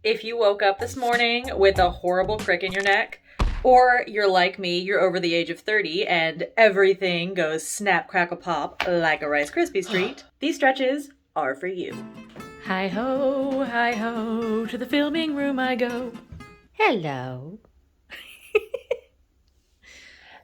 If you woke up this morning with a horrible crick in your neck, or you're like me, you're over the age of 30 and everything goes snap, crackle, pop like a Rice Krispies treat, these stretches are for you. Hi ho, to the filming room I go. Hello.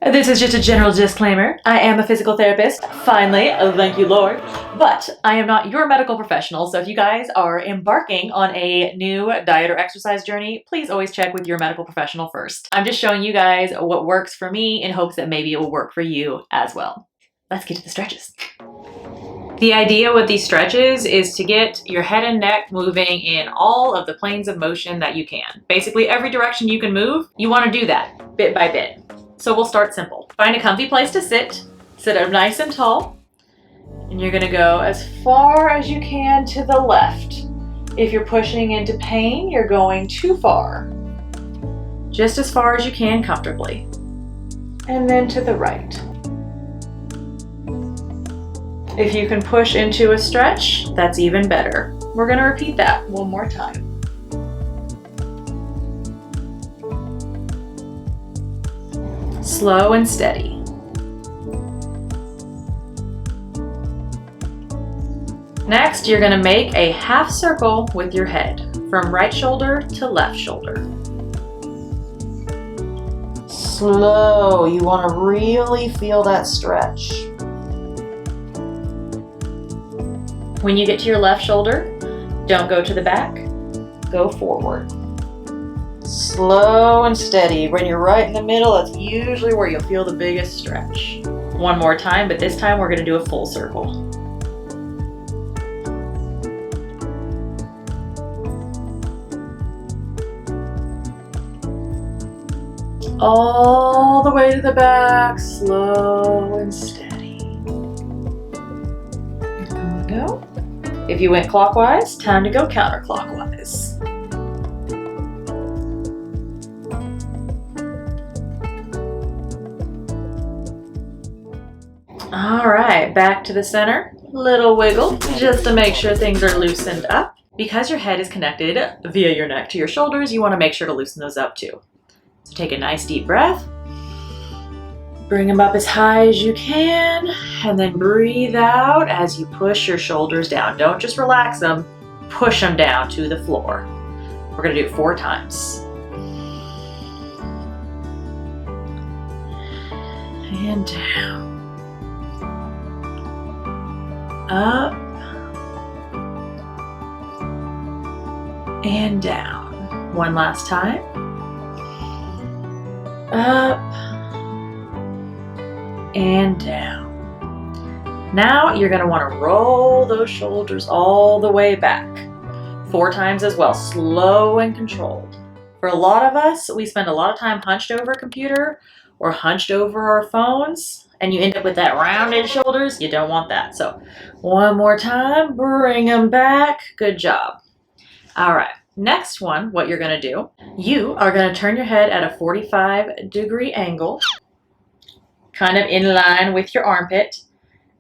This is just a general disclaimer. I am a physical therapist, finally, thank you Lord, but I am not your medical professional, so if you guys are embarking on a new diet or exercise journey, please always check with your medical professional first. I'm just showing you guys what works for me in hopes that maybe it will work for you as well. Let's get to the stretches. The idea with these stretches is to get your head and neck moving in all of the planes of motion that you can. Basically, every direction you can move, you want to do that bit by bit. So we'll start simple. Find a comfy place to sit up nice and tall, and you're gonna go as far as you can to the left. If you're pushing into pain, you're going too far. Just as far as you can comfortably. And then to the right. If you can push into a stretch, that's even better. We're gonna repeat that one more time. Slow and steady. Next, you're going to make a half circle with your head, from right shoulder to left shoulder. Slow. You want to really feel that stretch. When you get to your left shoulder, don't go to the back, go forward. Slow and steady. When you're right in the middle, that's usually where you'll feel the biggest stretch. One more time, but this time we're going to do a full circle. All the way to the back, slow and steady. There we go. If you went clockwise, time to go counterclockwise. All right, back to the center. Little wiggle, just to make sure things are loosened up. Because your head is connected via your neck to your shoulders, you want to make sure to loosen those up too. So take a nice deep breath. Bring them up as high as you can, and then breathe out as you push your shoulders down. Don't just relax them, push them down to the floor. We're going to do it 4 times. And down. Up and down. One last time. Up and down. Now you're going to want to roll those shoulders all the way back. 4 times as well, slow and controlled. For a lot of us, we spend a lot of time hunched over a computer or hunched over our phones, and you end up with that rounded shoulders. You don't want that. So one more time, bring them back. Good job. All right, next one, what you're going to do, you are going to turn your head at a 45-degree angle, kind of in line with your armpit,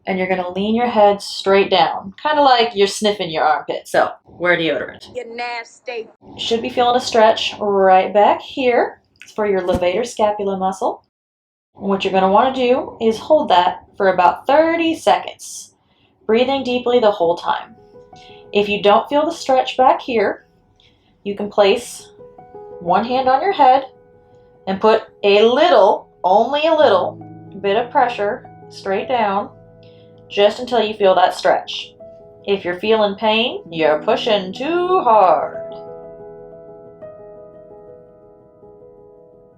and you're going to lean your head straight down, kind of like you're sniffing your armpit. So wear deodorant. You're nasty. You should be feeling a stretch right back here. It's for your levator scapula muscle. What you're going to want to do is hold that for about 30 seconds, breathing deeply the whole time. If you don't feel the stretch back here, you can place one hand on your head and put a little, only a little bit of pressure straight down, just until you feel that stretch. If you're feeling pain, you're pushing too hard.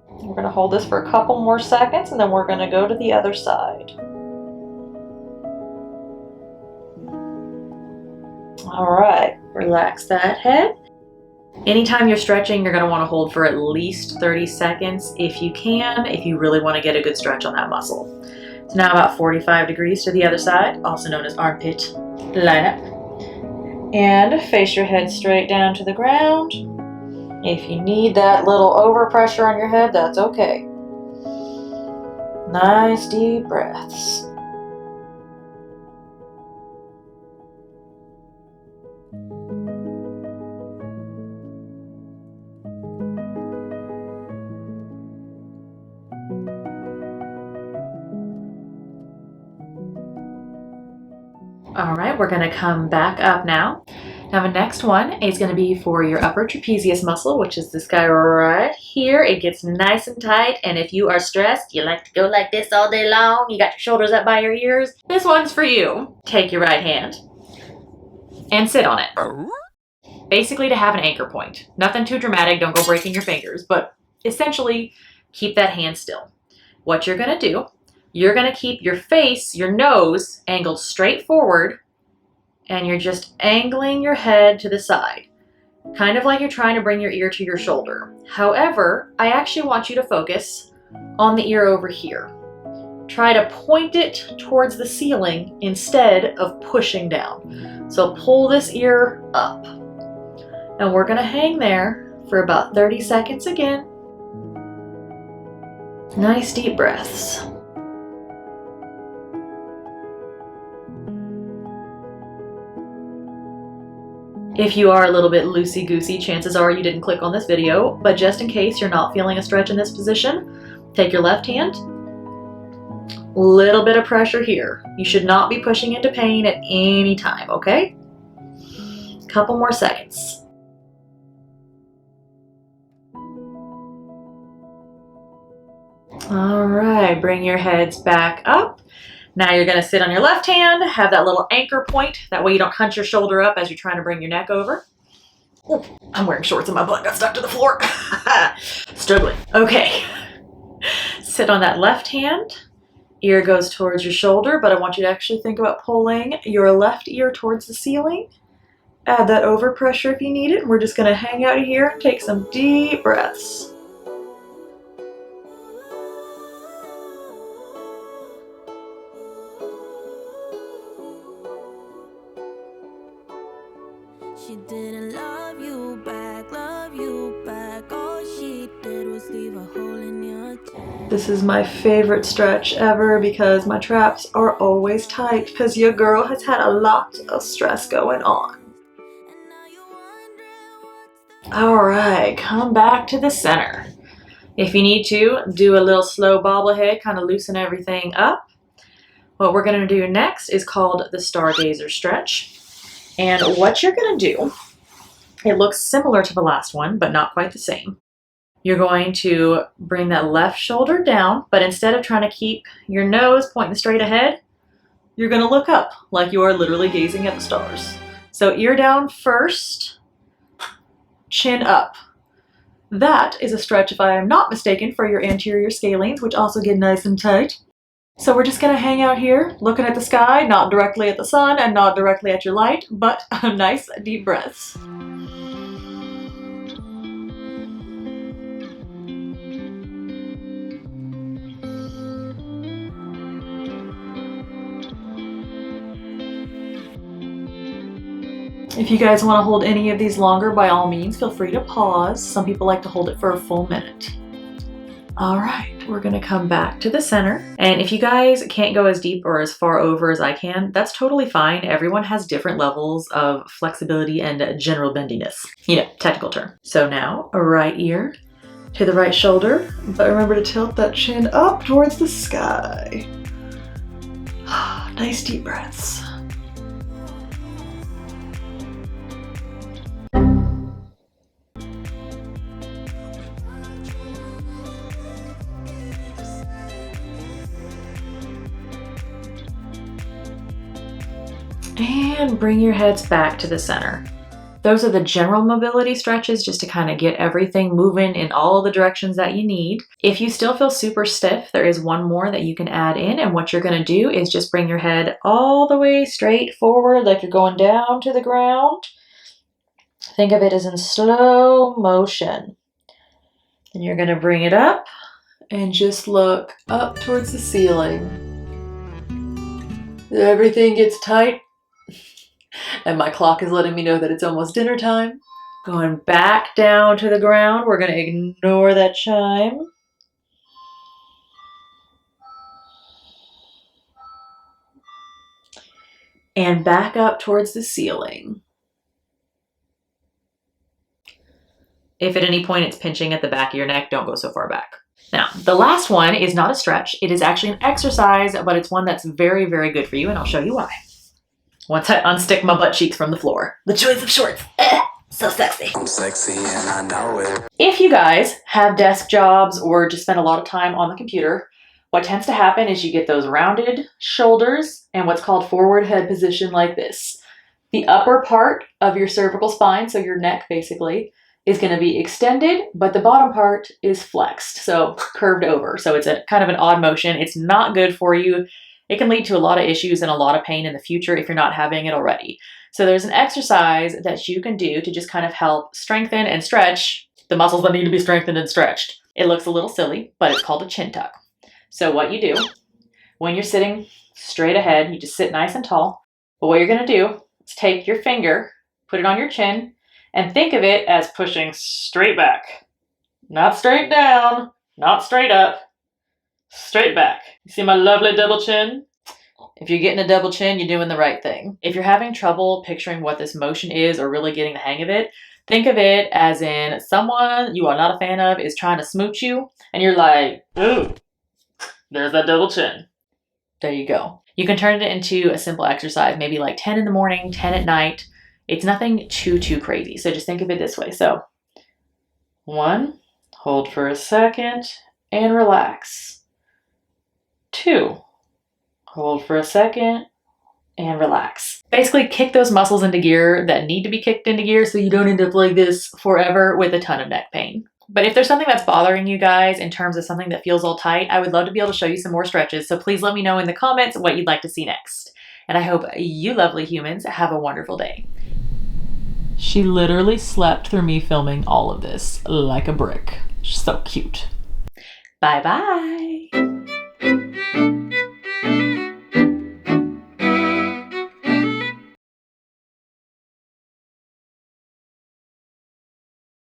We're going to hold this for a couple more seconds, and then we're going to go to the other side. All right, relax that head. Anytime you're stretching, you're going to want to hold for at least 30 seconds if you can, if you really want to get a good stretch on that muscle. So now about 45 degrees to the other side, also known as armpit. Line up. And face your head straight down to the ground. If you need that little overpressure on your head, that's okay. Nice deep breaths. All right, we're gonna come back up now. Now the next one is gonna be for your upper trapezius muscle, which is this guy right here. It gets nice and tight, and if you are stressed, you like to go like this all day long, you got your shoulders up by your ears, this one's for you. Take your right hand and sit on it. Basically to have an anchor point. Nothing too dramatic, don't go breaking your fingers, but essentially keep that hand still. What you're gonna do, you're gonna keep your face, your nose, angled straight forward, and you're just angling your head to the side, kind of like you're trying to bring your ear to your shoulder. However, I actually want you to focus on the ear over here. Try to point it towards the ceiling instead of pushing down. So pull this ear up. And we're gonna hang there for about 30 seconds again. Nice deep breaths. If you are a little bit loosey-goosey, chances are you didn't click on this video, but just in case you're not feeling a stretch in this position, take your left hand, little bit of pressure here. You should not be pushing into pain at any time, okay? Couple more seconds. All right, bring your heads back up. Now you're gonna sit on your left hand, have that little anchor point. That way you don't hunch your shoulder up as you're trying to bring your neck over. Oh, I'm wearing shorts and my butt got stuck to the floor. Struggling. Okay. Sit on that left hand. Ear goes towards your shoulder, but I want you to actually think about pulling your left ear towards the ceiling. Add that overpressure if you need it. We're just gonna hang out here and take some deep breaths. She didn't love you back, all she did was leave a hole in your chest. This is my favorite stretch ever because my traps are always tight because your girl has had a lot of stress going on. All right, come back to the center. If you need to, do a little slow bobblehead, kind of loosen everything up. What we're gonna do next is called the Stargazer Stretch. And what you're gonna do, it looks similar to the last one, but not quite the same. You're going to bring that left shoulder down, but instead of trying to keep your nose pointing straight ahead, you're gonna look up like you are literally gazing at the stars. So ear down first, chin up. That is a stretch, if I am not mistaken, for your anterior scalenes, which also get nice and tight. So we're just gonna hang out here, looking at the sky, not directly at the sun and not directly at your light, but nice deep breaths. If you guys want to hold any of these longer, by all means, feel free to pause. Some people like to hold it for a full minute. All right, we're gonna come back to the center. And if you guys can't go as deep or as far over as I can, that's totally fine. Everyone has different levels of flexibility and general bendiness. You know, technical term. So now, a right ear to the right shoulder, but remember to tilt that chin up towards the sky. Nice deep breaths. And bring your heads back to the center. Those are the general mobility stretches just to kind of get everything moving in all the directions that you need. If you still feel super stiff, there is one more that you can add in, and what you're gonna do is just bring your head all the way straight forward like you're going down to the ground. Think of it as in slow motion. Then you're gonna bring it up and just look up towards the ceiling. Everything gets tight. And my clock is letting me know that it's almost dinner time. Going back down to the ground. We're going to ignore that chime. And back up towards the ceiling. If at any point it's pinching at the back of your neck, don't go so far back. Now, the last one is not a stretch. It is actually an exercise, but it's one that's very, very good for you, and I'll show you why. once I unstick my butt cheeks from the floor. The choice of shorts. So sexy. I'm sexy and I know it. If you guys have desk jobs or just spend a lot of time on the computer, what tends to happen is you get those rounded shoulders and what's called forward head position like this. The upper part of your cervical spine, so your neck basically, is going to be extended, but the bottom part is flexed, so curved over. So it's a kind of an odd motion. It's not good for you. It can lead to a lot of issues and a lot of pain in the future if you're not having it already. So there's an exercise that you can do to just kind of help strengthen and stretch the muscles that need to be strengthened and stretched. It looks a little silly, but it's called a chin tuck. So what you do when you're sitting straight ahead, you just sit nice and tall. But what you're going to do is take your finger, put it on your chin, and think of it as pushing straight back. Not straight down, not straight up, straight back. You see my lovely double chin? If you're getting a double chin, you're doing the right thing. If you're having trouble picturing what this motion is or really getting the hang of it, think of it as in someone you are not a fan of is trying to smooch you, and you're like, ooh, there's that double chin. There you go. You can turn it into a simple exercise, maybe like 10 in the morning, 10 at night. It's nothing too crazy. So just think of it this way. So 1, hold for a second and relax. 2, hold for a second and relax. Basically kick those muscles into gear that need to be kicked into gear so you don't end up like this forever with a ton of neck pain. But if there's something that's bothering you guys in terms of something that feels all tight, I would love to be able to show you some more stretches. So please let me know in the comments what you'd like to see next. And I hope you lovely humans have a wonderful day. She literally slept through me filming all of this like a brick. She's so cute. Bye-bye.